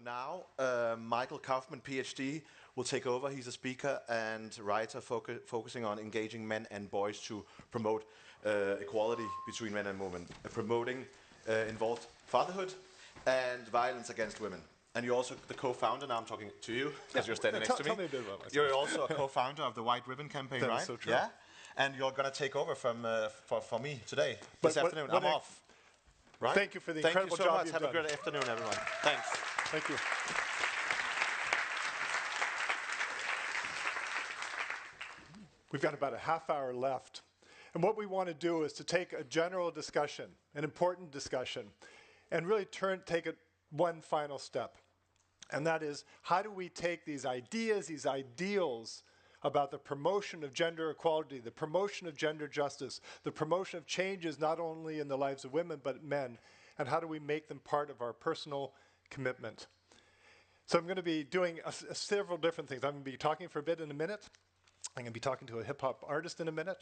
now, Michael Kaufman, PhD, will take over. He's a speaker and writer focusing on engaging men and boys to promote equality between men and women. Promoting involved fatherhood and violence against women. And you're also the co-founder, now I'm talking to you, because you're standing next to me. Tell me a bit about myself. You're also a co-founder of the White Ribbon Campaign, right? That's so true. Yeah? And you're going to take over from for me today, this afternoon. I'm off. Right? Thank you for the incredible job Thank you so much. Have a good afternoon, everyone. Thanks. Thank you. We've got about a half hour left. And what we want to do is to take a general discussion, an important discussion, and really take it one final step. And that is, how do we take these ideas, these ideals about the promotion of gender equality, the promotion of gender justice, the promotion of changes not only in the lives of women but men, and how do we make them part of our personal commitment? So I'm going to be doing several different things. I'm going to be talking for a bit in a minute. I'm going to be talking to a hip-hop artist in a minute.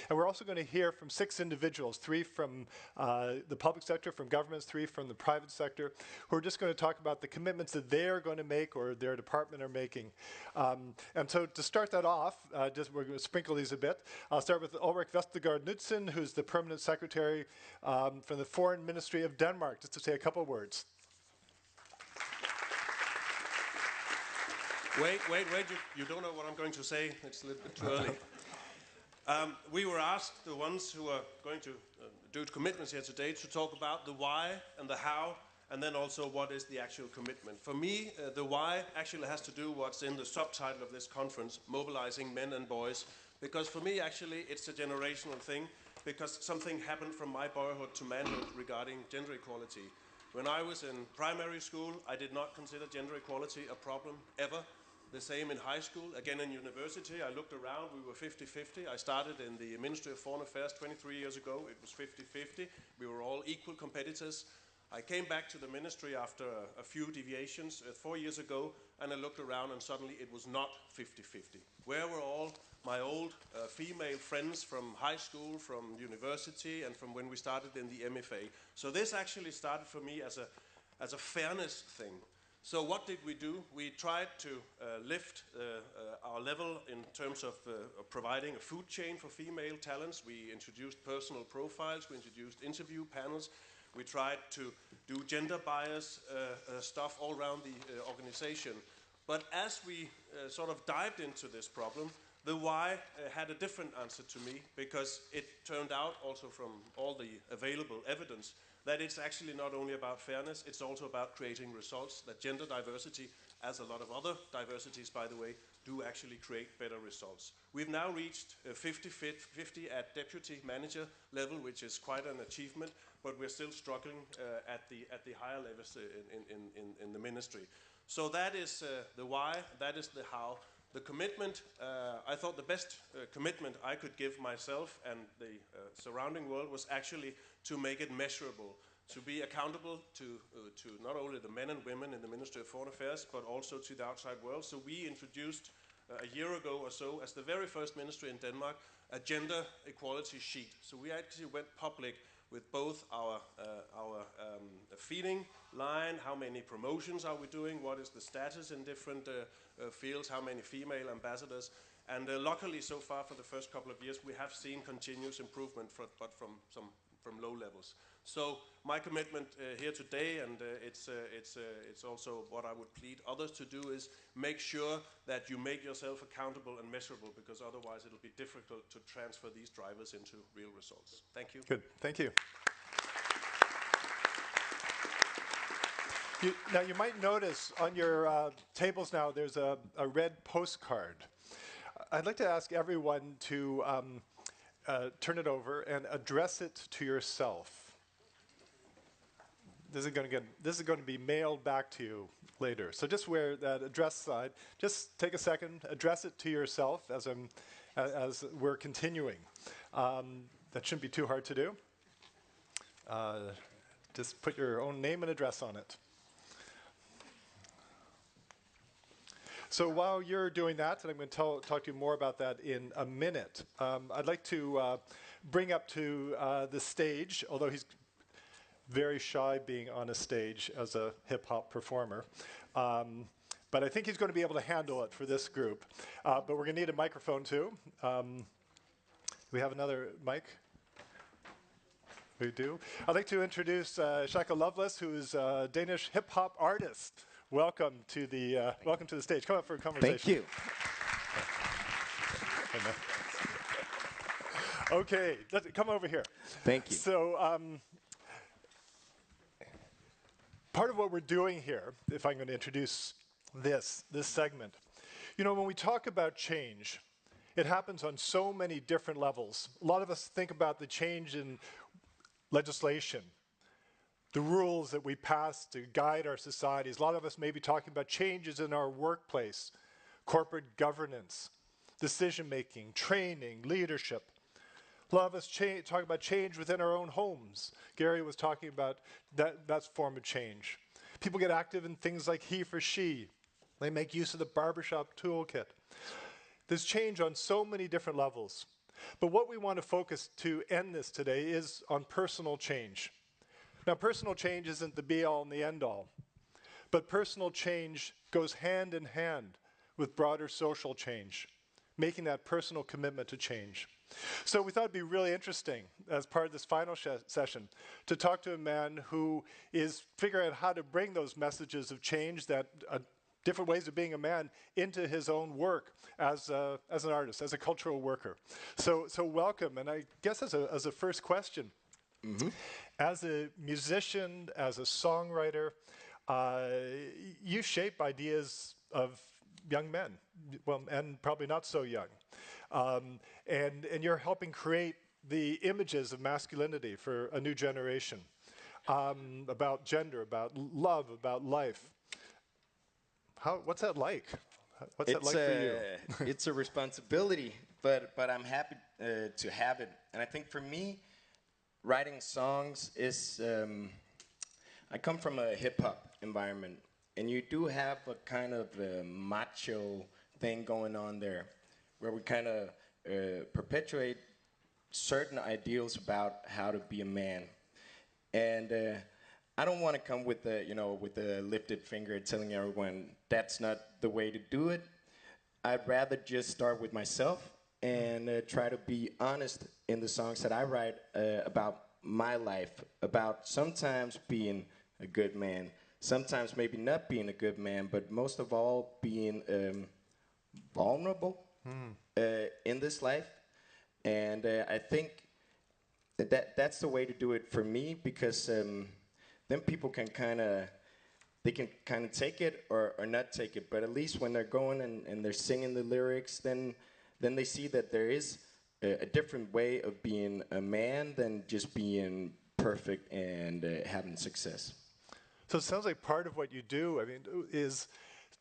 And we're also going to hear from 6 individuals, 3 from the public sector, from governments, 3 from the private sector, who are just going to talk about the commitments that they're going to make or their department are making. And so to start that off, we're going to sprinkle these a bit. I'll start with Ulrik Vestergaard Knudsen, who's the permanent secretary from the Foreign Ministry of Denmark, just to say a couple of words. Wait, you don't know what I'm going to say. It's a little bit too early. We were asked, the ones who are going to do commitments here today, to talk about the why and the how, and then also what is the actual commitment. For me, the why actually has to do what's in the subtitle of this conference, mobilizing men and boys, because for me actually it's a generational thing, because something happened from my boyhood to manhood regarding gender equality. When I was in primary school, I did not consider gender equality a problem, ever. The same in high school, again in university. I looked around, we were 50-50. I started in the Ministry of Foreign Affairs 23 years ago. It was 50-50. We were all equal competitors. I came back to the ministry after a few deviations 4 years ago, and I looked around and suddenly it was not 50-50. Where were all my old female friends from high school, from university, and from when we started in the MFA? So this actually started for me as a fairness thing. So what did we do? We tried to lift our level in terms of providing a food chain for female talents. We introduced personal profiles, we introduced interview panels. We tried to do gender bias stuff all around the organization. But as we sort of dived into this problem, the why had a different answer to me, because it turned out also from all the available evidence that it's actually not only about fairness, it's also about creating results, that gender diversity, as a lot of other diversities, by the way, do actually create better results. We've now reached 50-50 at deputy manager level, which is quite an achievement, but we're still struggling at the higher levels in the ministry. So that is the why, that is the how. The commitment, I thought the best commitment I could give myself and the surrounding world was actually to make it measurable, to be accountable to not only the men and women in the Ministry of Foreign Affairs, but also to the outside world. So we introduced a year ago or so, as the very first ministry in Denmark, a gender equality sheet. So we actually went public with both our feeding line, how many promotions are we doing, what is the status in different fields, how many female ambassadors. And luckily, so far, for the first couple of years, we have seen continuous improvement, but from low levels. So my commitment here today, and it's also what I would plead others to do, is make sure that you make yourself accountable and measurable, because otherwise it'll be difficult to transfer these drivers into real results. Thank you. Good, thank you. Now you might notice on your tables now there's a red postcard. I'd like to ask everyone to turn it over and address it to yourself. This is going to be mailed back to you later. So just wear that address side. Just take a second, address it to yourself as we're continuing. That shouldn't be too hard to do. Just put your own name and address on it. So while you're doing that, and I'm going to talk to you more about that in a minute, I'd like to bring up to the stage, although he's very shy being on a stage as a hip-hop performer. But I think he's going to be able to handle it for this group. But we're going to need a microphone too. We have another mic? We do. I'd like to introduce Shaka Loveless, who is a Danish hip-hop artist. Welcome to the stage. Come up for a conversation. Thank you. Okay, come over here. Thank you. So part of what we're doing here, if I'm going to introduce this segment, when we talk about change, it happens on so many different levels. A lot of us think about the change in legislation, the rules that we pass to guide our societies. A lot of us may be talking about changes in our workplace, corporate governance, decision-making, training, leadership. A lot of us talk about change within our own homes. Gary was talking about that's form of change. People get active in things like he for she. They make use of the barbershop toolkit. There's change on so many different levels. But what we want to focus to end this today is on personal change. Now, personal change isn't the be-all and the end-all, but personal change goes hand in hand with broader social change, making that personal commitment to change. So we thought it'd be really interesting, as part of this final session, to talk to a man who is figuring out how to bring those messages of change, that different ways of being a man, into his own work as an artist, as a cultural worker. So welcome, and I guess as a first question, as a musician, as a songwriter, you shape ideas of young men, well, and probably not so young. And you're helping create the images of masculinity for a new generation, about gender, about love, about life. What's that like? What's that like for you? It's a responsibility, but I'm happy to have it. And I think for me, writing songs is, I come from a hip-hop environment, and you do have a kind of macho thing going on there, where we kind of perpetuate certain ideals about how to be a man. And I don't want to come with a lifted finger telling everyone that's not the way to do it. I'd rather just start with myself and try to be honest in the songs that I write about my life, about sometimes being a good man, sometimes maybe not being a good man, but most of all being vulnerable in this life. And I think that's the way to do it for me, because then people can kind of take it or not take it. But at least when they're going and they're singing the lyrics, then they see that there is a different way of being a man than just being perfect and having success. So it sounds like part of what you do, I mean, is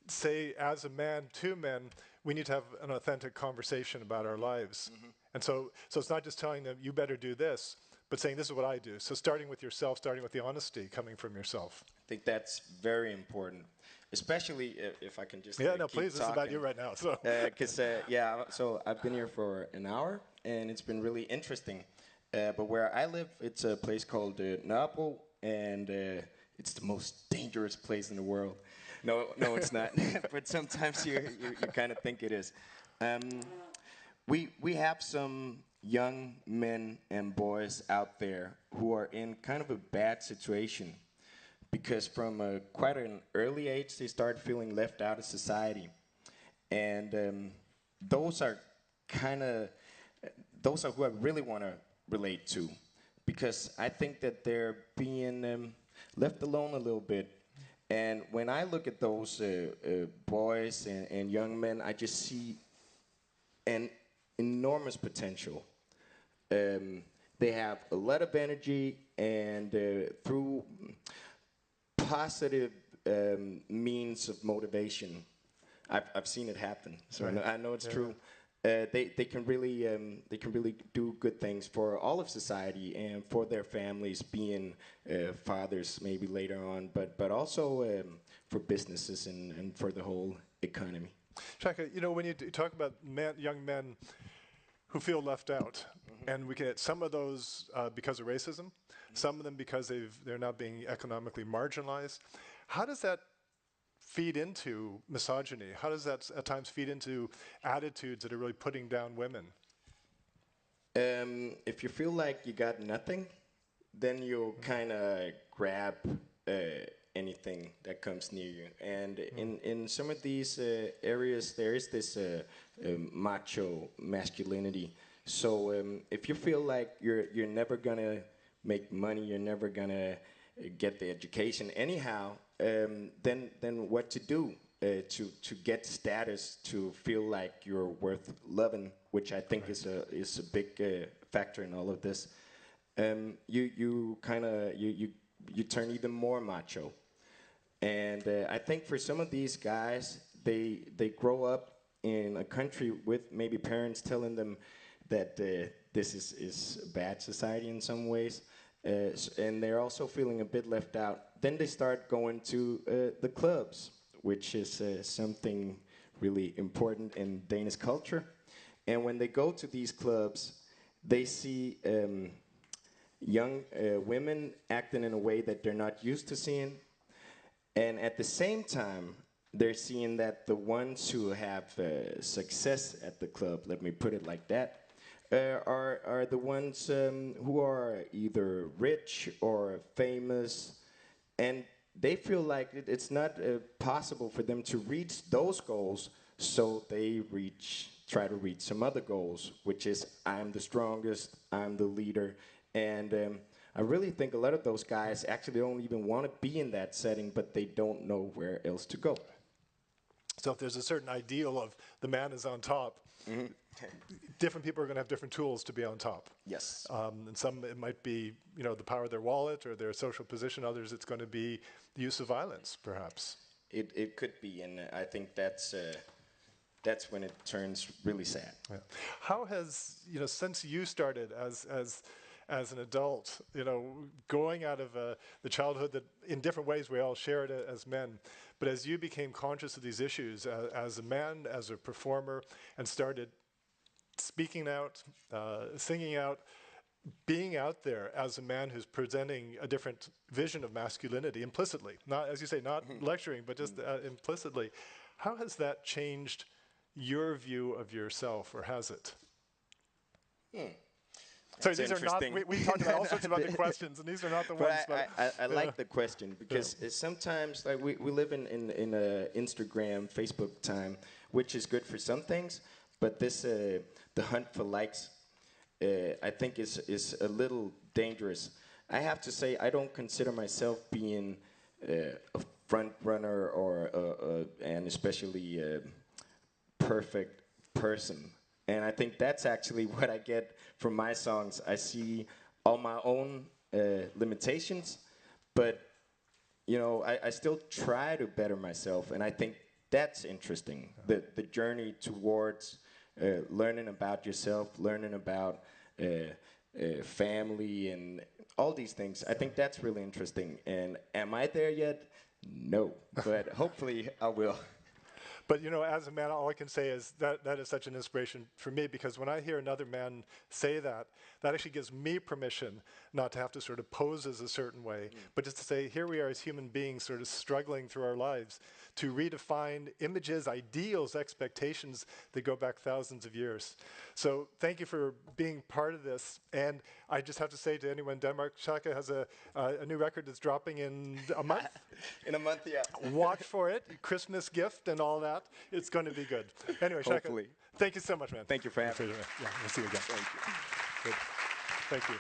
say, as a man to men, we need to have an authentic conversation about our lives. And so it's not just telling them, you better do this, but saying, this is what I do. So starting with yourself, starting with the honesty coming from yourself. I think that's very important, especially if I can just please, talking. This is about you right now. So so I've been here for an hour, and it's been really interesting. But where I live, it's a place called Nordic, and it's the most dangerous place in the world. No, it's not. But sometimes you kind of think it is. We have some young men and boys out there who are in kind of a bad situation, because from quite an early age they start feeling left out of society, and those are who I really want to relate to, because I think that they're being left alone a little bit. And when I look at those boys and young men, I just see an enormous potential. They have a lot of energy, and through positive means of motivation, I've seen it happen. So I know it's true. They can really do good things for all of society and for their families, being fathers maybe later on, but also for businesses and for the whole economy. Shaka, when you talk about young men who feel left out. And we get some of those because of racism, some of them because they're now being economically marginalized. How does that feed into misogyny? How does that at times feed into attitudes that are really putting down women? If you feel like you got nothing, then you'll kind of grab anything that comes near you. And in some of these areas, there is this macho masculinity. So if you feel like you're never gonna make money, you're never gonna get the education anyhow, then what to do to get status, to feel like you're worth loving, which I think is a big factor in all of this. You turn even more macho, and I think for some of these guys, they grow up in a country with maybe parents telling them that this is a bad society in some ways, and they're also feeling a bit left out. Then they start going to the clubs, which is something really important in Danish culture. And when they go to these clubs, they see young women acting in a way that they're not used to seeing. And at the same time, they're seeing that the ones who have success at the club, let me put it like that, are the ones who are either rich or famous, and they feel like it's not possible for them to reach those goals, so they try to reach some other goals, which is I'm the strongest, I'm the leader, and I really think a lot of those guys actually don't even want to be in that setting, but they don't know where else to go. So if there's a certain ideal of the man is on top, different people are going to have different tools to be on top. Yes. And some, it might be, the power of their wallet or their social position. Others, it's going to be the use of violence, perhaps. It could be, and I think that's when it turns really sad. Yeah. How has, since you started as an adult, going out of the childhood that in different ways we all share it as men, but as you became conscious of these issues as a man, as a performer, and started speaking out, singing out, being out there as a man who's presenting a different vision of masculinity implicitly, not, as you say, not lecturing, but just implicitly, how has that changed your view of yourself, or has it? So these are not, we talked about all sorts of other questions, and these are not the ones. But I like the question, because sometimes we live in a Instagram, Facebook time, which is good for some things, but this the hunt for likes, I think is a little dangerous. I have to say I don't consider myself being a front runner or and especially a perfect person. And I think that's actually what I get from my songs. I see all my own limitations, but I still try to better myself, and I think that's interesting. The journey towards learning about yourself, learning about family, and all these things. I think that's really interesting. And am I there yet? No, but hopefully I will. But as a man, all I can say is that is such an inspiration for me, because when I hear another man say that actually gives me permission not to have to sort of pose as a certain way, but just to say, here we are as human beings sort of struggling through our lives to redefine images, ideals, expectations that go back thousands of years. So thank you for being part of this. And I just have to say to anyone in Denmark, Shaka has a new record that's dropping in a month. In a month, yeah. Watch for it. Christmas gift and all that. It's going to be good. Anyway, Shaka, hopefully. Thank you so much, man. Thank you for having me. Yeah, we'll see you again. Thank you. Good. Thank you.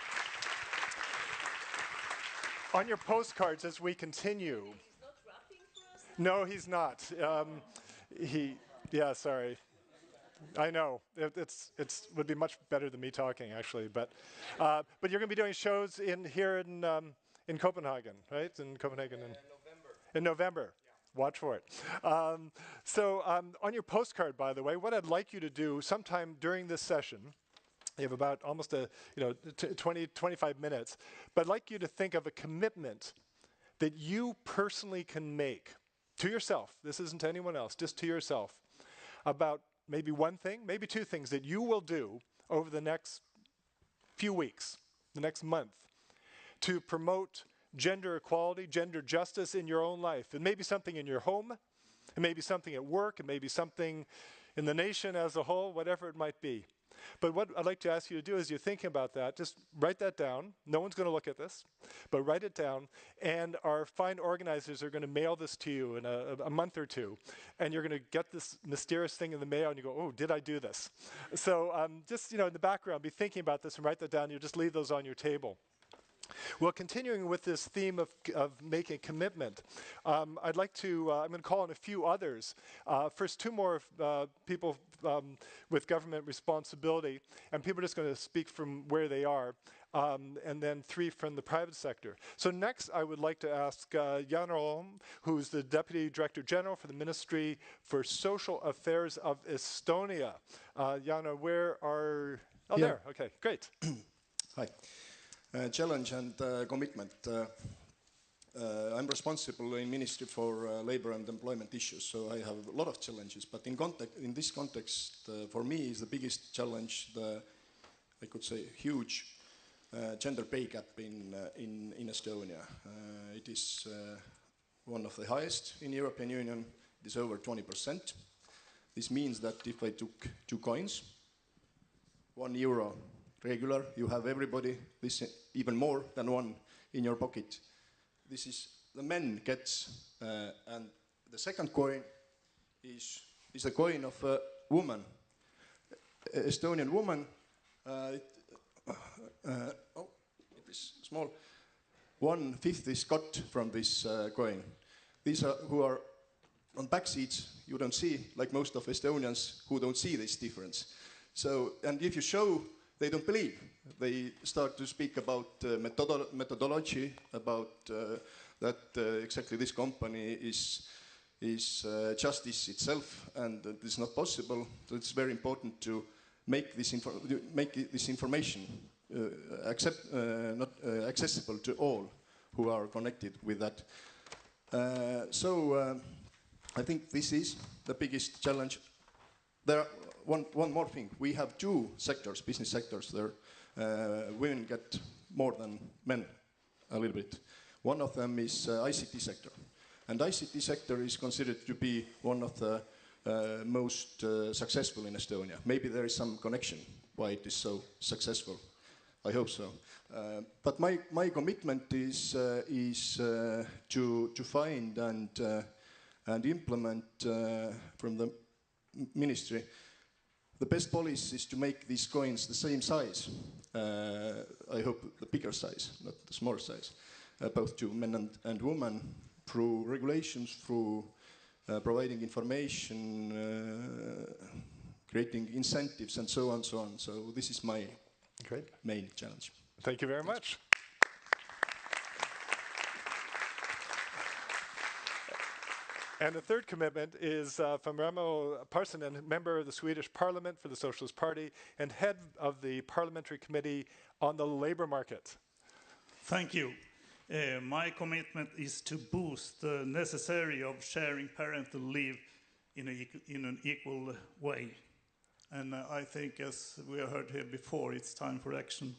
On your postcards as we continue. He's not rapping for us? No, he's not. Sorry. I know. It would be much better than me talking, actually. But you're going to be doing shows here in Copenhagen, right? In Copenhagen in November. Yeah. Watch for it. On your postcard, by the way, what I'd like you to do sometime during this session. You have about almost 20, 25 minutes. But I'd like you to think of a commitment that you personally can make to yourself. This isn't to anyone else, just to yourself, about maybe one thing, maybe two things that you will do over the next few weeks, the next month, to promote gender equality, gender justice in your own life. It may be something in your home, it may be something at work, it may be something in the nation as a whole, whatever it might be. But what I'd like to ask you to do as you're thinking about that, just write that down. No one's going to look at this, but write it down. And our fine organizers are going to mail this to you in a month or two. And you're going to get this mysterious thing in the mail and you go, oh, did I do this? So just, in the background, be thinking about this and write that down. You just leave those on your table. Well, continuing with this theme of making commitment, I'd like to, I'm going to call on a few others. First, two more people with government responsibility, and people are just going to speak from where they are, and then three from the private sector. So next, I would like to ask Jan Olm, who's the Deputy Director General for the Ministry for Social Affairs of Estonia. Jana, where are, oh, Yeah. there, okay, great. Hi. Challenge and commitment. I'm responsible in Ministry for Labor and Employment Issues, so I have a lot of challenges. But in this context, for me, is the biggest challenge I could say, huge gender pay gap in Estonia. It is one of the highest in European Union. It is over 20%. This means that if I took 2 coins, €1 regular, you have everybody, this even more than 1 in your pocket. This is the men gets, and the second coin is a coin of a woman, Estonian woman. It is small. 1/5 is cut from this coin. These are who are on back seats. You don't see, like most of Estonians who don't see this difference. So, and if you show, they don't believe. They start to speak about methodology, about that exactly this company is justice itself, and it is not possible. So it's very important to make this information accessible to all who are connected with that. I think this is the biggest challenge. There are one more thing. We have 2 sectors, business sectors, there. Women get more than men, a little bit. One of them is ICT sector. And ICT sector is considered to be one of the most successful in Estonia. Maybe there is some connection why it is so successful. I hope so. But my commitment is to find and implement from the ministry the best policy is to make these coins the same size. I hope the bigger size, not the smaller size, both to men and women, through regulations, through providing information, creating incentives, and so on, so on. So this is my main challenge. Thank you very much. And the third commitment is from Ramo Parsanen, member of the Swedish Parliament for the Socialist Party and head of the Parliamentary Committee on the Labour Market. Thank you. My commitment is to boost the necessary of sharing parental leave in an equal way. And I think, as we have heard here before, it's time for action.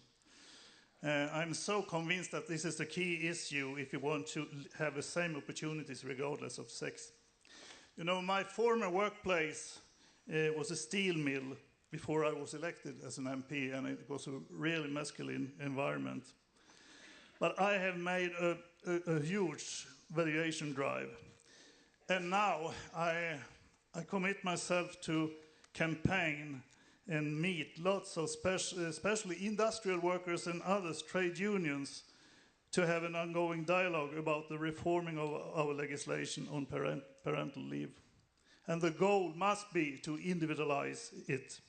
I'm so convinced that this is the key issue if you want to have the same opportunities regardless of sex. You know, my former workplace was a steel mill before I was elected as an MP, and it was a really masculine environment. But I have made a huge variation drive. And now I commit myself to campaign and meet lots of especially industrial workers and others, trade unions, to have an ongoing dialogue about the reforming of our legislation on parental leave. And the goal must be to individualize it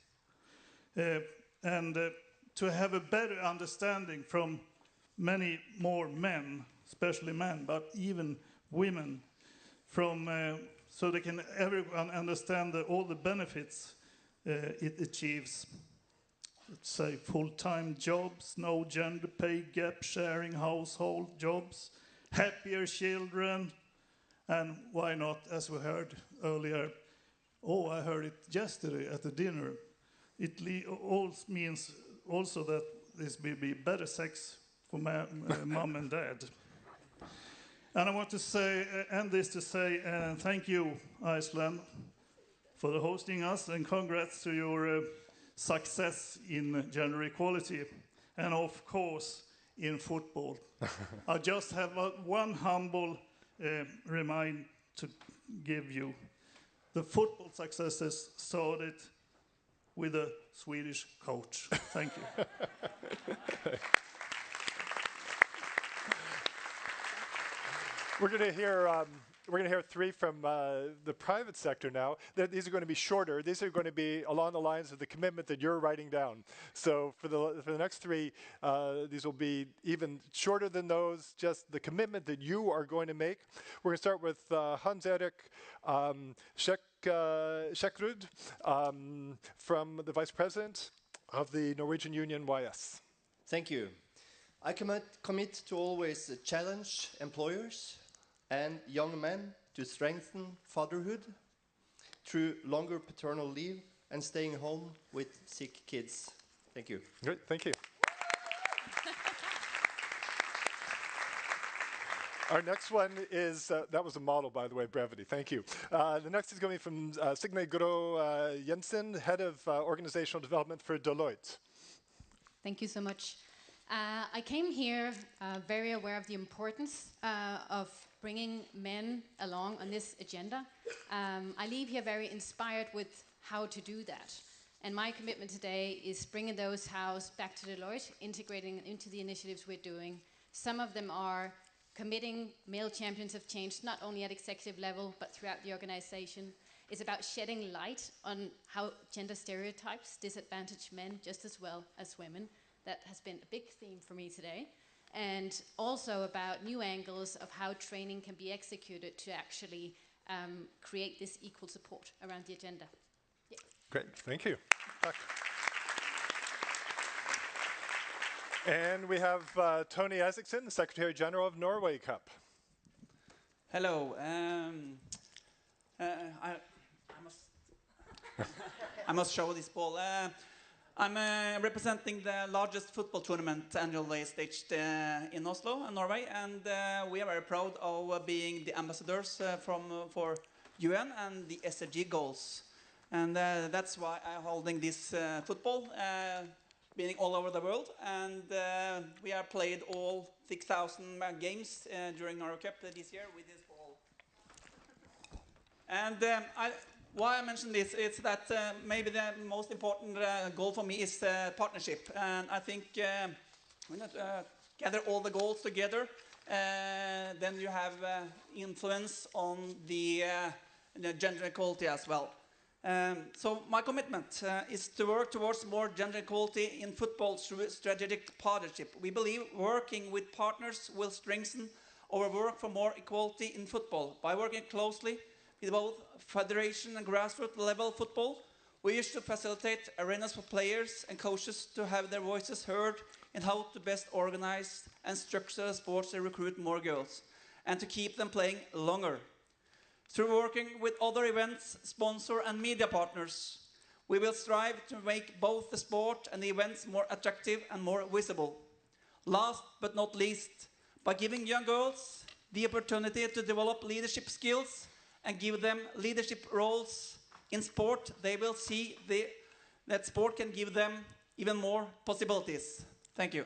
and to have a better understanding from many more men, especially men, but even women, so they can everyone understand all the benefits it achieves. Let's say full-time jobs, no gender pay gap, sharing household jobs, happier children, and why not, as we heard earlier, I heard it yesterday at the dinner, also means also that this will be better sex for mom and dad. And I want to end this to say thank you, Iceland, for hosting us, and congrats to your success in gender equality, and of course in football. I just have one humble reminder to give you. The football successes started with a Swedish coach. Thank you. We're going to hear three from the private sector now. These are going to be shorter. These are going to be along the lines of the commitment that you're writing down. So for the next three, these will be even shorter than those, just the commitment that you are going to make. We're going to start with Hans-Erik Sjekrud from the Vice President of the Norwegian Union YS. Thank you. I commit to always challenge employers and young men to strengthen fatherhood through longer paternal leave and staying home with sick kids. Thank you. Great, thank you. Our next one is, that was a model, by the way, brevity. Thank you. The next is going from Signe Gro Jensen, Head of Organizational Development for Deloitte. Thank you so much. I came here very aware of the importance of bringing men along on this agenda. I leave here very inspired with how to do that. And my commitment today is bringing those hows back to Deloitte, integrating into the initiatives we're doing. Some of them are committing male champions of change, not only at executive level, but throughout the organization. It's about shedding light on how gender stereotypes disadvantage men just as well as women. That has been a big theme for me today. And also about new angles of how training can be executed to actually create this equal support around the agenda. Yeah. Great, thank you. And we have Tony Isaacson, the Secretary General of Norway Cup. Hello. I must show this ball. I'm representing the largest football tournament annually staged in Oslo, Norway, and we are very proud of being the ambassadors for UN and the SDG goals. And that's why I'm holding this football, being all over the world. And we have played all 6,000 games during Norway Cup this year with this ball. And why I mention this is that maybe the most important goal for me is partnership. And I think when you gather all the goals together, then you have influence on the gender equality as well. So my commitment is to work towards more gender equality in football through strategic partnership. We believe working with partners will strengthen our work for more equality in football. By working closely with both federation and grassroots level football, we wish to facilitate arenas for players and coaches to have their voices heard in how to best organize and structure sports to recruit more girls and to keep them playing longer. Through working with other events, sponsor and media partners, we will strive to make both the sport and the events more attractive and more visible. Last but not least, by giving young girls the opportunity to develop leadership skills and give them leadership roles in sport, they will see that sport can give them even more possibilities. Thank you.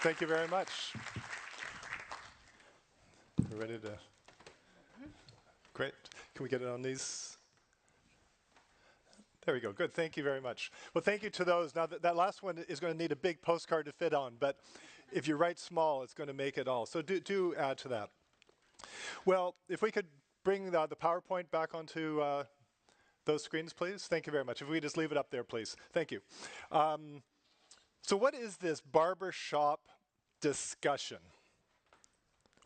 Thank you very much. We're ready to... Great. Can we get it on these? There we go. Good. Thank you very much. Well, thank you to those. Now, that last one is going to need a big postcard to fit on, but if you write small, it's going to make it all. So do add to that. Well, if we could bring the PowerPoint back onto those screens, please. Thank you very much. If we just leave it up there, please. Thank you. So what is this barbershop discussion?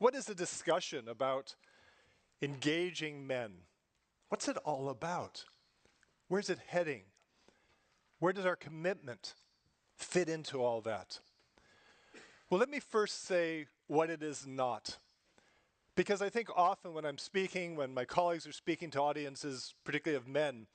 What is the discussion about engaging men? What's it all about? Where's it heading? Where does our commitment fit into all that? Well, let me first say what it is not. Because I think often when I'm speaking, when my colleagues are speaking to audiences, particularly of men,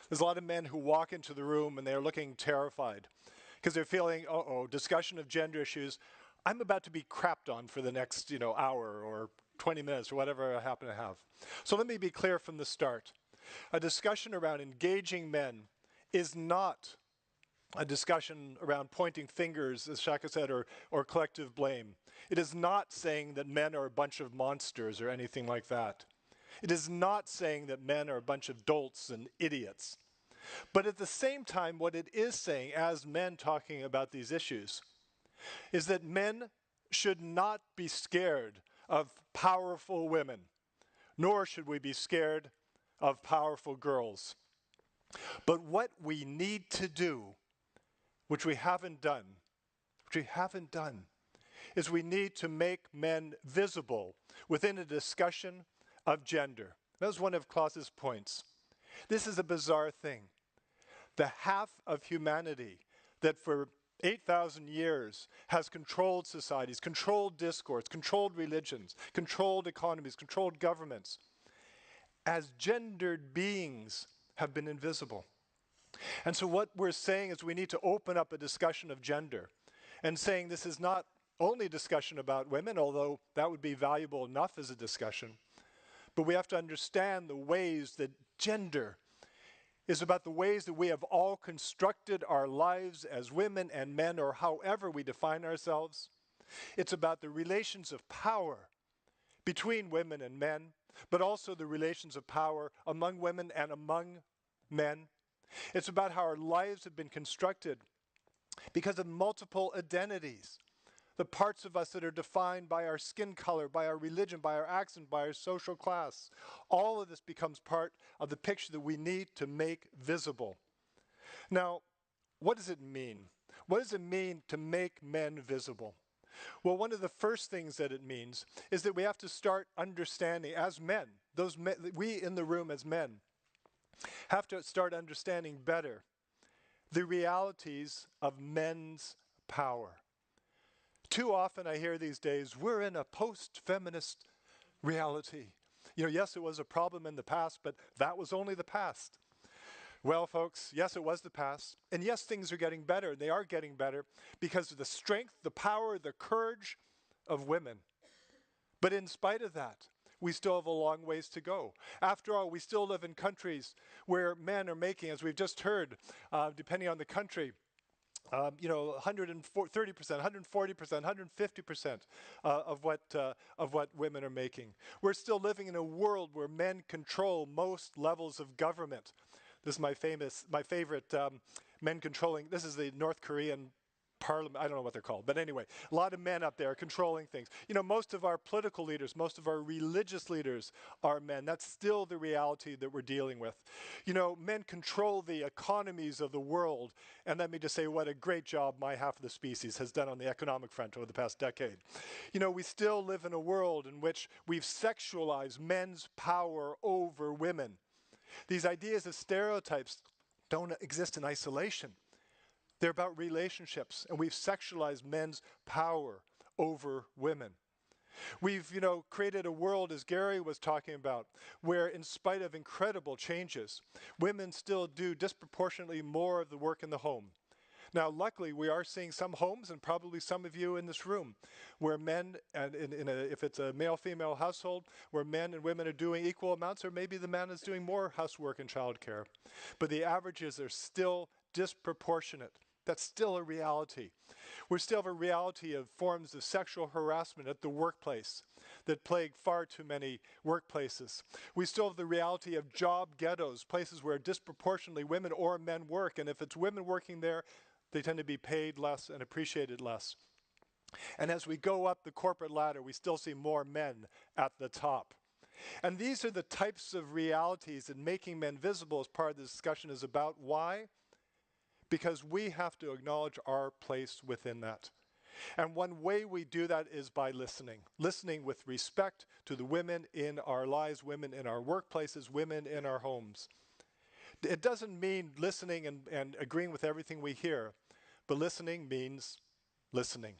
there's a lot of men who walk into the room and they're looking terrified because they're feeling, uh-oh, discussion of gender issues. I'm about to be crapped on for the next, hour or 20 minutes or whatever I happen to have. So let me be clear from the start. A discussion around engaging men is not a discussion around pointing fingers, as Shaka said, or collective blame. It is not saying that men are a bunch of monsters or anything like that. It is not saying that men are a bunch of dolts and idiots. But at the same time, what it is saying, as men talking about these issues, is that men should not be scared of powerful women, nor should we be scared of powerful girls. But what we need to do, which we haven't done, is we need to make men visible within a discussion of gender. That was one of Klaus's points. This is a bizarre thing. The half of humanity that for 8,000 years has controlled societies, controlled discourse, controlled religions, controlled economies, controlled governments, as gendered beings have been invisible. And so what we're saying is we need to open up a discussion of gender and saying this is not only a discussion about women, although that would be valuable enough as a discussion, but we have to understand the ways that gender is about the ways that we have all constructed our lives as women and men, or however we define ourselves. It's about the relations of power between women and men, but also the relations of power among women and among men. It's about how our lives have been constructed because of multiple identities. The parts of us that are defined by our skin color, by our religion, by our accent, by our social class. All of this becomes part of the picture that we need to make visible. Now, what does it mean? What does it mean to make men visible? Well, one of the first things that it means is that we have to start understanding as men, we in the room as men, have to start understanding better the realities of men's power. Too often I hear these days, we're in a post-feminist reality. Yes, it was a problem in the past, but that was only the past. Well, folks, yes, it was the past. And yes, things are getting better. They are getting better because of the strength, the power, the courage of women. But in spite of that, we still have a long ways to go. After all, we still live in countries where men are making, as we've just heard, depending on the country, 130%, 140%, 150% of what women are making. We're still living in a world where men control most levels of government. This is my favorite men controlling. This is the North Korean parliament. I don't know what they're called, but anyway, a lot of men up there controlling things. Most of our political leaders, most of our religious leaders are men. That's still the reality that we're dealing with. Men control the economies of the world, and let me just say what a great job my half of the species has done on the economic front over the past decade. We still live in a world in which we've sexualized men's power over women. These ideas of stereotypes don't exist in isolation. They're about relationships, and we've sexualized men's power over women. We've, created a world, as Gary was talking about, where in spite of incredible changes, women still do disproportionately more of the work in the home. Now, luckily, we are seeing some homes, and probably some of you in this room, where men, and if it's a male-female household, where men and women are doing equal amounts, or maybe the man is doing more housework and childcare. But the averages are still disproportionate. That's still a reality. We still have a reality of forms of sexual harassment at the workplace that plague far too many workplaces. We still have the reality of job ghettos, places where disproportionately women or men work, and if it's women working there, they tend to be paid less and appreciated less. And as we go up the corporate ladder, we still see more men at the top. And these are the types of realities that making men visible as part of the discussion is about. Why? Because we have to acknowledge our place within that. And one way we do that is by listening. Listening with respect to the women in our lives, women in our workplaces, women in our homes. It doesn't mean listening and agreeing with everything we hear, but listening means listening.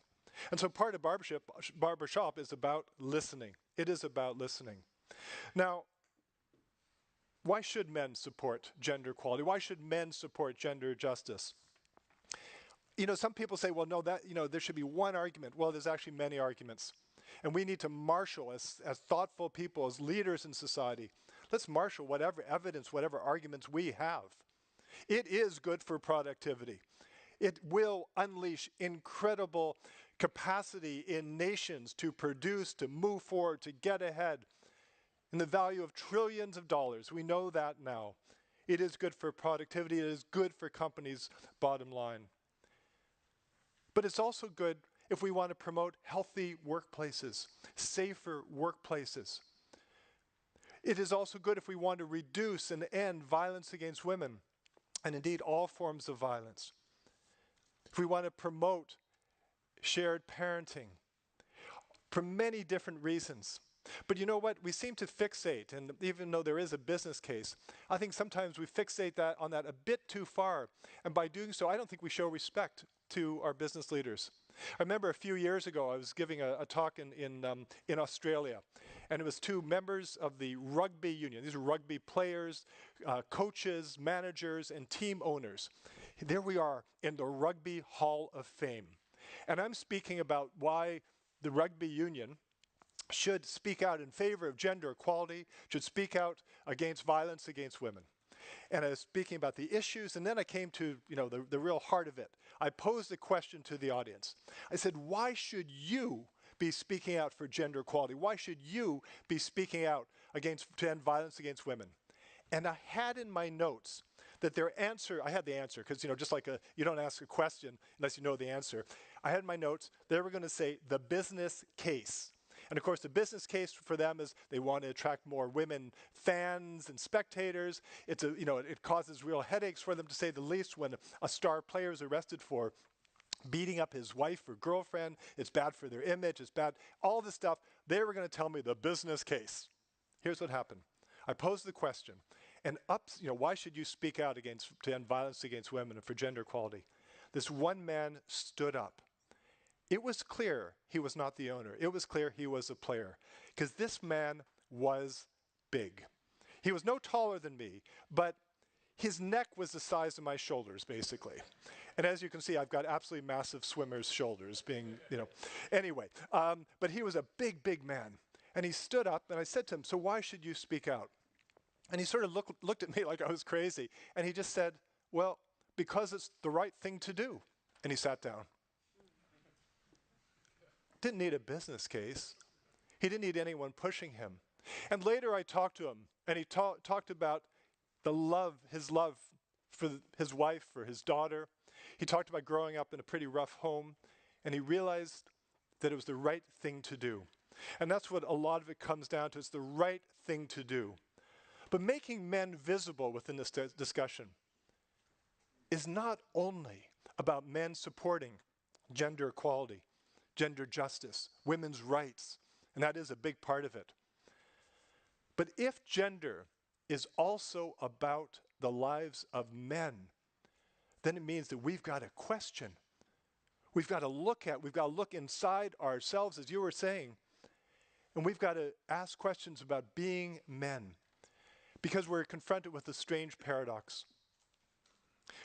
And so part of barbershop is about listening. It is about listening. Now, why should men support gender equality? Why should men support gender justice? You know, some people say, well, no, that, you know, there should be one argument. Well, there's actually many arguments. And we need to marshal, as thoughtful people, as leaders in society, let's marshal whatever evidence, whatever arguments we have. It is good for productivity. It will unleash incredible capacity in nations to produce, to move forward, to get ahead in the value of trillions of dollars. We know that now. It is good for productivity. It is good for companies' bottom line. But it's also good if we want to promote healthy workplaces, safer workplaces. It is also good if we want to reduce and end violence against women, and indeed all forms of violence. If we want to promote shared parenting, for many different reasons. But you know what? We seem to fixate, and even though there is a business case, I think sometimes we fixate on that a bit too far. And by doing so, I don't think we show respect to our business leaders. I remember a few years ago, I was giving a talk in Australia, and it was to members of the rugby union. These are rugby players, coaches, managers, and team owners. There we are in the Rugby Hall of Fame. And I'm speaking about why the rugby union should speak out in favor of gender equality, should speak out against violence against women. And I was speaking about the issues, and then I came to, you know, the real heart of it. I posed a question to the audience. I said, why should you be speaking out for gender equality? Why should you be speaking out to end violence against women? And I had in my notes that their answer, I had the answer, because, you know, just like you don't ask a question unless you know the answer. I had in my notes, they were going to say the business case. And of course, the business case for them is they want to attract more women fans and spectators. It causes real headaches for them, to say the least, when a star player is arrested for beating up his wife or girlfriend. It's bad for their image. It's bad. All this stuff. They were going to tell me the business case. Here's what happened. I posed the question, and why should you speak out to end violence against women and for gender equality? This one man stood up. It was clear he was not the owner. It was clear he was a player, because this man was big. He was no taller than me, but his neck was the size of my shoulders, basically. And as you can see, I've got absolutely massive swimmer's shoulders, anyway. But he was a big, big man. And he stood up, and I said to him, so why should you speak out? And he sort of looked at me like I was crazy. And he just said, well, because it's the right thing to do. And he sat down. Didn't need a business case. He didn't need anyone pushing him. And later I talked to him, and he talked about his love for his wife, for his daughter. He talked about growing up in a pretty rough home, and he realized that it was the right thing to do. And that's what a lot of it comes down to. It's the right thing to do. But making men visible within this discussion is not only about men supporting gender equality, gender justice, women's rights, and that is a big part of it. But if gender is also about the lives of men, then it means that we've got to question. We've got to look inside ourselves, as you were saying, and we've got to ask questions about being men, because we're confronted with a strange paradox.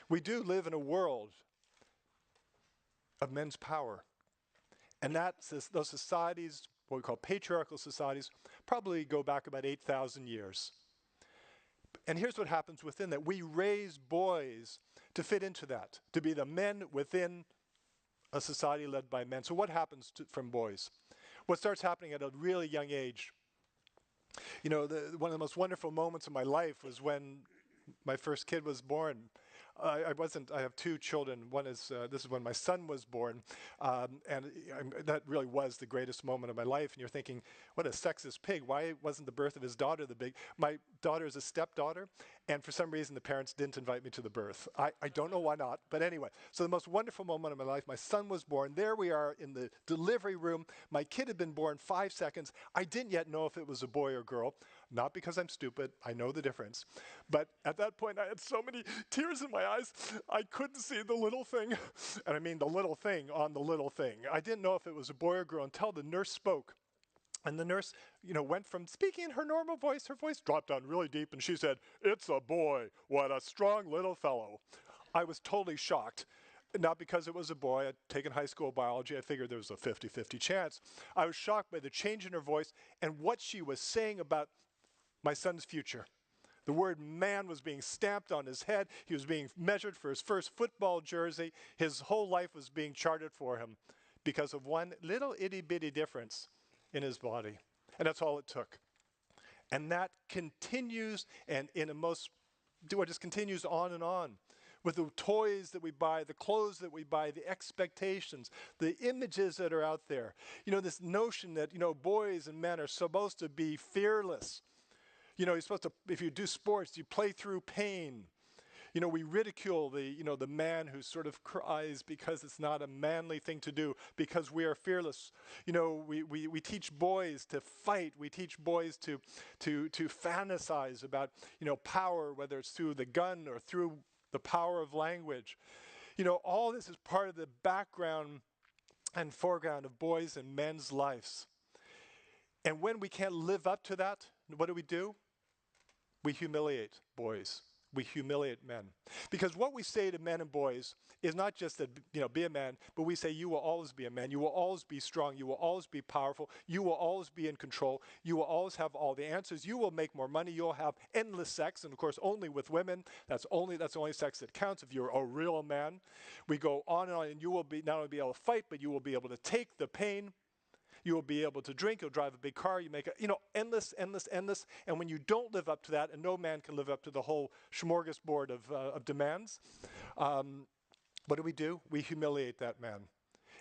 We do live in a world of men's power. And those societies, what we call patriarchal societies, probably go back about 8,000 years. And here's what happens within that. We raise boys to fit into that, to be the men within a society led by men. So what happens from boys? What starts happening at a really young age? You know, one of the most wonderful moments of my life was when my first kid was born. I have two children. One is, this is when my son was born. That really was the greatest moment of my life. And you're thinking, what a sexist pig. Why wasn't the birth of his daughter the big? My daughter is a stepdaughter. And for some reason, the parents didn't invite me to the birth. I don't know why not. But anyway, so the most wonderful moment of my life, my son was born. There we are in the delivery room. My kid had been born 5 seconds. I didn't yet know if it was a boy or girl. Not because I'm stupid, I know the difference. But at that point, I had so many tears in my eyes, I couldn't see the little thing. And I mean the little thing on the little thing. I didn't know if it was a boy or girl until the nurse spoke. And the nurse, went from speaking in her normal voice, her voice dropped down really deep, and she said, "It's a boy. What a strong little fellow." I was totally shocked. Not because it was a boy. I'd taken high school biology. I figured there was a 50-50 chance. I was shocked by the change in her voice and what she was saying about my son's future. The word man was being stamped on his head. He was being measured for his first football jersey. His whole life was being charted for him because of one little itty-bitty difference in his body. And that's all it took. And that continues, and just continues on and on. With the toys that we buy, the clothes that we buy, the expectations, the images that are out there. This notion that, boys and men are supposed to be fearless. You're supposed to, if you do sports, you play through pain. We ridicule the man who sort of cries because it's not a manly thing to do, because we are fearless. We teach boys to fight. We teach boys to fantasize about, power, whether it's through the gun or through the power of language. All this is part of the background and foreground of boys and men's lives. And when we can't live up to that, what do? We humiliate boys. We humiliate men. Because what we say to men and boys is not just that, be a man, but we say you will always be a man. You will always be strong. You will always be powerful. You will always be in control. You will always have all the answers. You will make more money. You'll have endless sex, and of course only with women. That's the only sex that counts if you're a real man. We go on, and you will be not only be able to fight, but you will be able to take the pain. You will be able to drink, you'll drive a big car, you make endless. And when you don't live up to that, and no man can live up to the whole smorgasbord of demands, what do? We humiliate that man.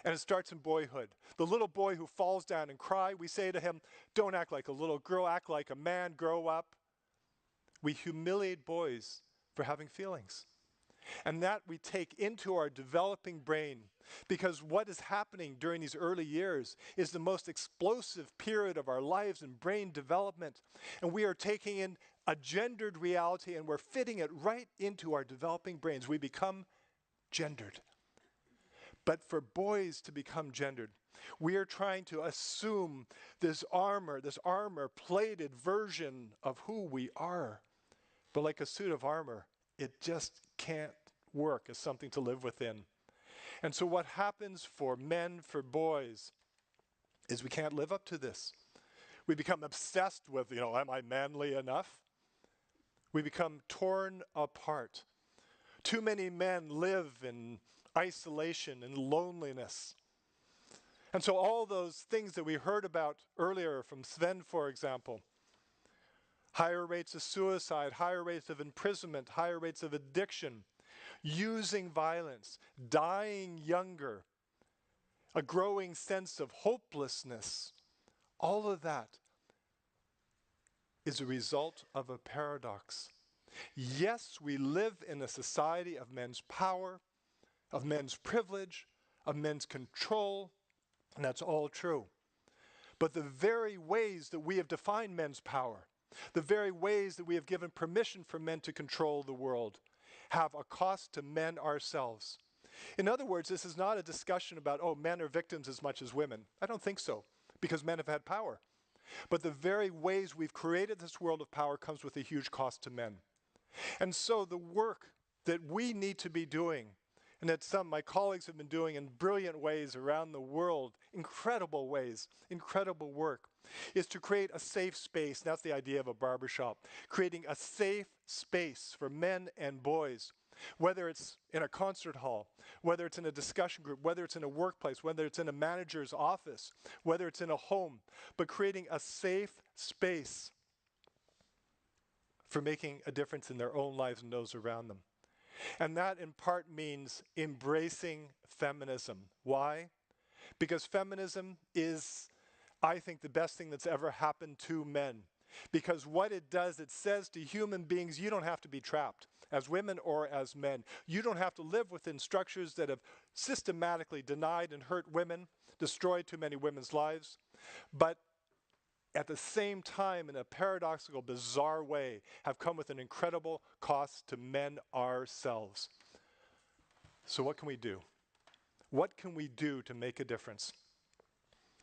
And it starts in boyhood. The little boy who falls down and cries, we say to him, don't act like a little girl, act like a man, grow up. We humiliate boys for having feelings. And that we take into our developing brain, because what is happening during these early years is the most explosive period of our lives in brain development. And we are taking in a gendered reality and we're fitting it right into our developing brains. We become gendered. But for boys to become gendered, we are trying to assume this armor-plated version of who we are. But like a suit of armor, it just can't work as something to live within. And so what happens for men, for boys, is we can't live up to this. We become obsessed with, am I manly enough? We become torn apart. Too many men live in isolation and loneliness. And so all those things that we heard about earlier from Sven, for example, higher rates of suicide, higher rates of imprisonment, higher rates of addiction, using violence, dying younger, a growing sense of hopelessness. All of that is a result of a paradox. Yes, we live in a society of men's power, of men's privilege, of men's control, and that's all true. But the very ways that we have defined men's power, the very ways that we have given permission for men to control the world, have a cost to men ourselves. In other words, this is not a discussion about, men are victims as much as women. I don't think so, because men have had power. But the very ways we've created this world of power comes with a huge cost to men. And so the work that we need to be doing, and that some of my colleagues have been doing in brilliant ways around the world, incredible ways, incredible work, is to create a safe space. That's the idea of a barbershop. Creating a safe space for men and boys, whether it's in a concert hall, whether it's in a discussion group, whether it's in a workplace, whether it's in a manager's office, whether it's in a home, but creating a safe space for making a difference in their own lives and those around them. And that in part means embracing feminism. Why? Because feminism is, I think, the best thing that's ever happened to men. Because what it does, it says to human beings, you don't have to be trapped as women or as men. You don't have to live within structures that have systematically denied and hurt women, destroyed too many women's lives. But at the same time, in a paradoxical, bizarre way, have come with an incredible cost to men ourselves. So what can we do? What can we do to make a difference?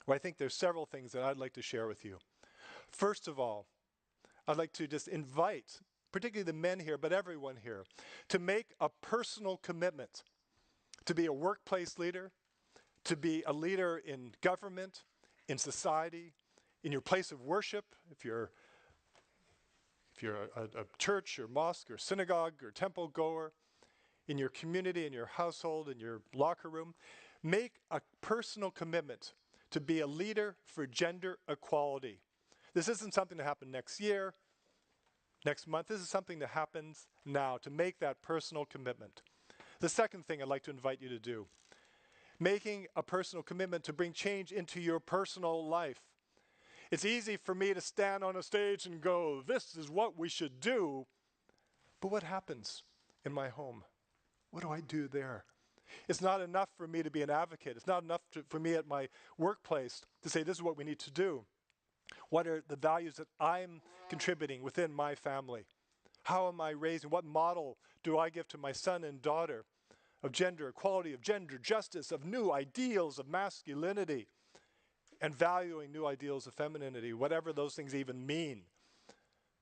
Well, I think there's several things that I'd like to share with you. First of all, I'd like to just invite, particularly the men here, but everyone here, to make a personal commitment to be a workplace leader, to be a leader in government, in society, in your place of worship, if you're a church or mosque or synagogue or temple goer, in your community, in your household, in your locker room. Make a personal commitment to be a leader for gender equality. This isn't something to happen next year, next month. This is something that happens now, to make that personal commitment. The second thing I'd like to invite you to do, making a personal commitment to bring change into your personal life. It's easy for me to stand on a stage and go, this is what we should do. But what happens in my home? What do I do there? It's not enough for me to be an advocate. It's not enough for me at my workplace to say this is what we need to do. What are the values that I'm contributing within my family? How am I raising? What model do I give to my son and daughter of gender equality, of gender justice, of new ideals of masculinity, and valuing new ideals of femininity, whatever those things even mean,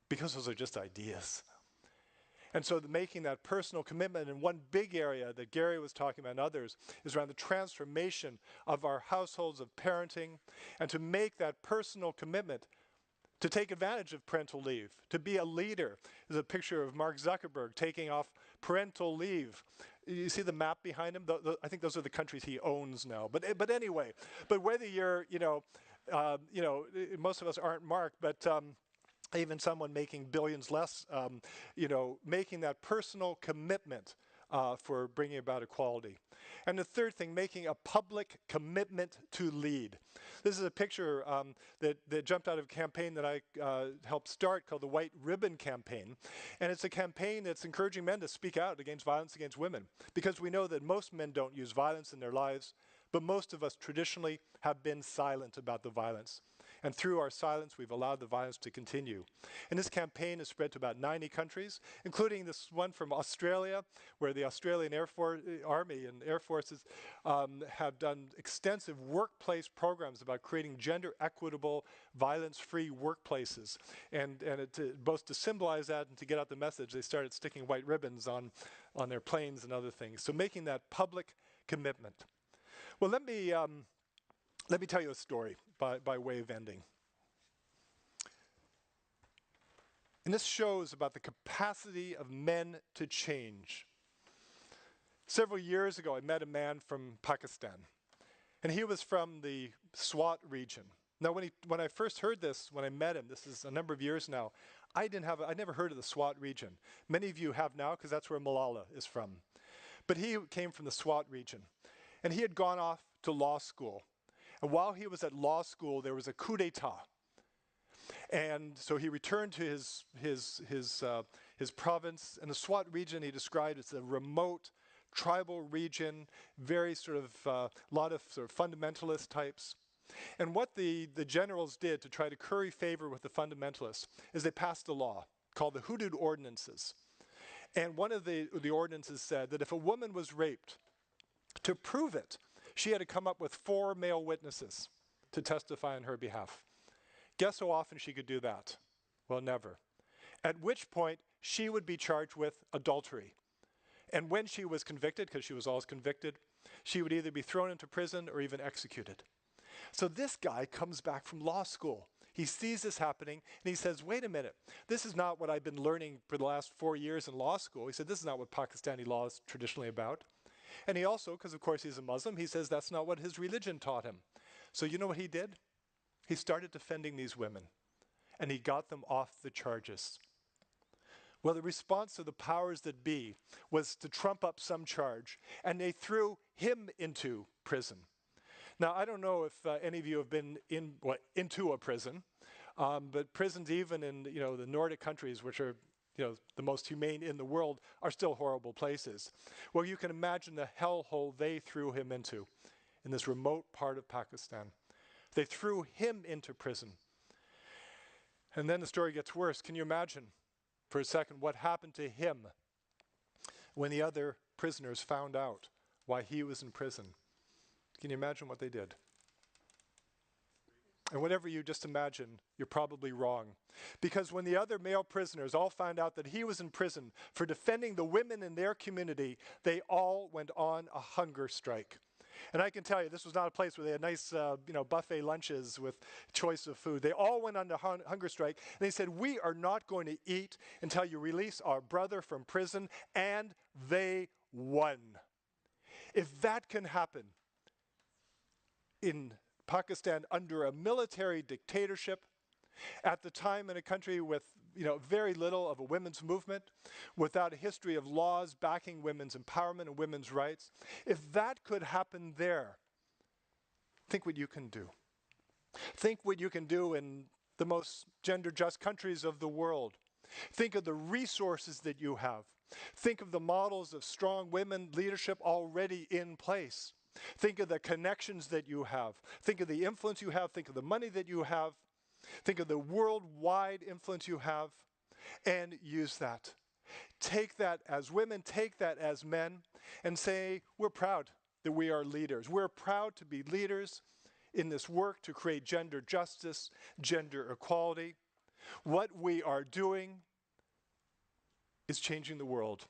because those are just ideas. And so making that personal commitment in one big area that Gary was talking about and others is around the transformation of our households of parenting, and to make that personal commitment to take advantage of parental leave, to be a leader. There's a picture of Mark Zuckerberg taking off parental leave. You see the map behind him? I think those are the countries he owns now. But anyway, but whether you're, most of us aren't Mark, but even someone making billions less, making that personal commitment for bringing about equality. And the third thing, making a public commitment to lead. This is a picture that jumped out of a campaign that I helped start called the White Ribbon Campaign. And it's a campaign that's encouraging men to speak out against violence against women, because we know that most men don't use violence in their lives, but most of us traditionally have been silent about the violence. And through our silence, we've allowed the violence to continue. And this campaign is spread to about 90 countries, including this one from Australia, where the Australian Army and Air Forces have done extensive workplace programs about creating gender equitable, violence-free workplaces. And both to symbolize that and to get out the message, they started sticking white ribbons on their planes and other things. So making that public commitment. Well, let me tell you a story by way of ending. And this shows about the capacity of men to change. Several years ago, I met a man from Pakistan, and he was from the Swat region. Now, when I first heard this, when I met him, this is a number of years now, I never heard of the Swat region. Many of you have now, because that's where Malala is from. But he came from the Swat region, and he had gone off to law school. And while he was at law school, there was a coup d'etat. And so he returned to his province. And the Swat region he described as a remote tribal region, very sort of lot of sort of fundamentalist types. And what the generals did to try to curry favor with the fundamentalists is they passed a law called the Hudud Ordinances. And one of the ordinances said that if a woman was raped, to prove it, she had to come up with 4 male witnesses to testify on her behalf. Guess how often she could do that? Well, never. At which point, she would be charged with adultery. And when she was convicted, because she was always convicted, she would either be thrown into prison or even executed. So this guy comes back from law school. He sees this happening, and he says, wait a minute, this is not what I've been learning for the last 4 years in law school. He said, this is not what Pakistani law is traditionally about. And he also, because of course he's a Muslim, he says that's not what his religion taught him. So you know what he did? He started defending these women, and he got them off the charges. Well, the response of the powers that be was to trump up some charge, and they threw him into prison. Now, I don't know if any of you have been into a prison, but prisons even in the Nordic countries, which are the most humane in the world, are still horrible places. Well, you can imagine the hellhole they threw him into in this remote part of Pakistan. They threw him into prison. And then the story gets worse. Can you imagine for a second what happened to him when the other prisoners found out why he was in prison? Can you imagine what they did? And whatever you just imagine, you're probably wrong. Because when the other male prisoners all found out that he was in prison for defending the women in their community, they all went on a hunger strike. And I can tell you, this was not a place where they had nice, buffet lunches with choice of food. They all went on a hunger strike, and they said, we are not going to eat until you release our brother from prison, and they won. If that can happen in Pakistan under a military dictatorship, at the time in a country with very little of a women's movement, without a history of laws backing women's empowerment and women's rights, if that could happen there, think what you can do. Think what you can do in the most gender-just countries of the world. Think of the resources that you have. Think of the models of strong women leadership already in place. Think of the connections that you have. Think of the influence you have. Think of the money that you have. Think of the worldwide influence you have, and use that. Take that as women, take that as men, and say, we're proud that we are leaders. We're proud to be leaders in this work to create gender justice, gender equality. What we are doing is changing the world.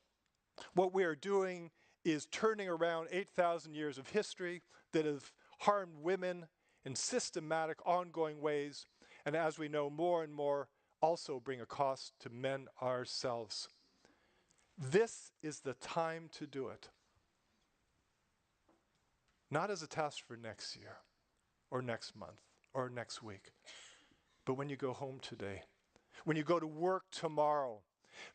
What we are doing is turning around 8,000 years of history that have harmed women in systematic, ongoing ways, and as we know more and more, also bring a cost to men ourselves. This is the time to do it. Not as a task for next year, or next month, or next week, but when you go home today, when you go to work tomorrow.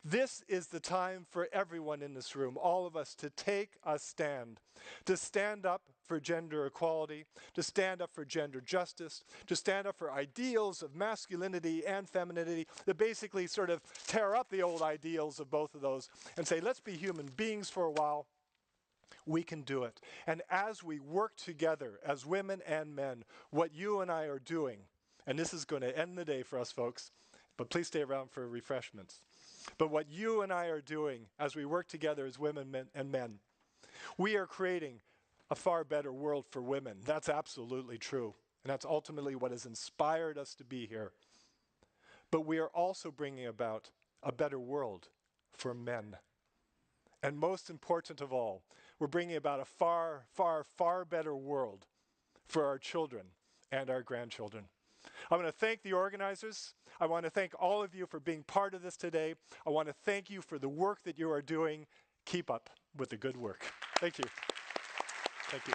This is the time for everyone in this room, all of us, to take a stand. To stand up for gender equality, to stand up for gender justice, to stand up for ideals of masculinity and femininity that basically sort of tear up the old ideals of both of those and say, let's be human beings for a while. We can do it. And as we work together as women and men, what you and I are doing, and this is going to end the day for us folks, but please stay around for refreshments. But what you and I are doing as we work together as women and men, we are creating a far better world for women. That's absolutely true. And that's ultimately what has inspired us to be here. But we are also bringing about a better world for men. And most important of all, we're bringing about a far, far, far better world for our children and our grandchildren. I want to thank the organizers. I want to thank all of you for being part of this today. I want to thank you for the work that you are doing. Keep up with the good work. Thank you. Thank you.